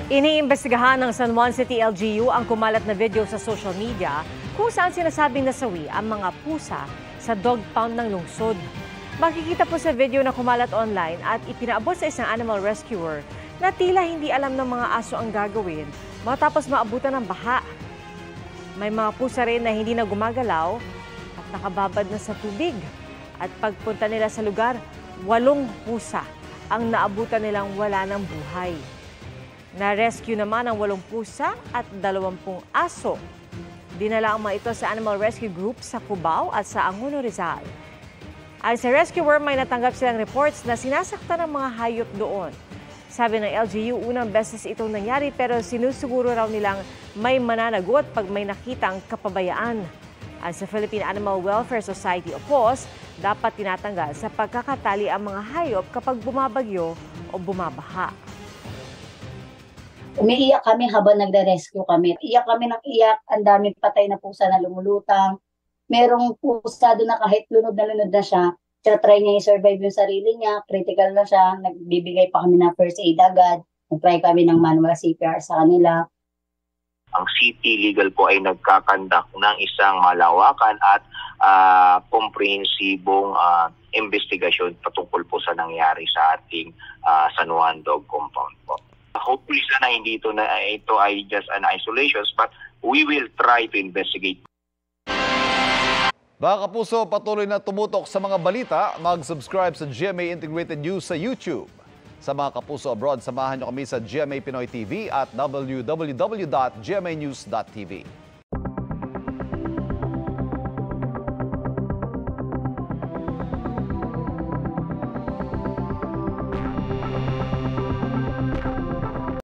Iniimbestigahan ng San Juan City LGU ang kumalat na video sa social media kung saan sinasabing nasawi ang mga pusa sa dog pound ng lungsod. Makikita po sa video na kumalat online at ipinaabot sa isang animal rescuer na tila hindi alam ng mga aso ang gagawin matapos maabutan ng baha. May mga pusa rin na hindi na gumagalaw at nakababad na sa tubig. At pagpunta nila sa lugar, 8 pusa ang naabutan nilang wala ng buhay. Na-rescue naman ang 8 pusa at 20 aso. Dinala ang mga ito sa Animal Rescue Group sa Cubao at sa Angono, Rizal. Ayon sa rescuer, may natanggap silang reports na sinasaktan ng mga hayop doon. Sabi ng LGU, unang beses itong nangyari pero sinusuguro raw nilang may mananagot pag may nakitang kapabayaan. At sa Philippine Animal Welfare Society o PAWS, dapat tinatanggal sa pagkakatali ang mga hayop kapag bumabagyo o bumabaha. Umiiyak kami habang nagre-rescue kami. Iyak kami ng iyak, ang daming patay na pusa na lumulutang. Merong pusa doon na kahit lunod na siya, try niya i-survive yung sarili niya, critical na siya, nagbibigay pa kami ng first aid agad, nag-try kami ng manual CPR sa kanila. Ang city legal po ay nagkakandak ng isang malawakan at komprehensibong investigasyon patungkol po sa nangyari sa ating San Juan Dog Compound po. Hopefully sana hindi ito ay just an isolations, but we will try to investigate. Mga kapuso, patuloy na tumutok sa mga balita. Mag-subscribe sa GMA Integrated News sa YouTube. Sa mga kapuso abroad, samahan nyo kami sa GMA Pinoy TV at www.gmanews.tv.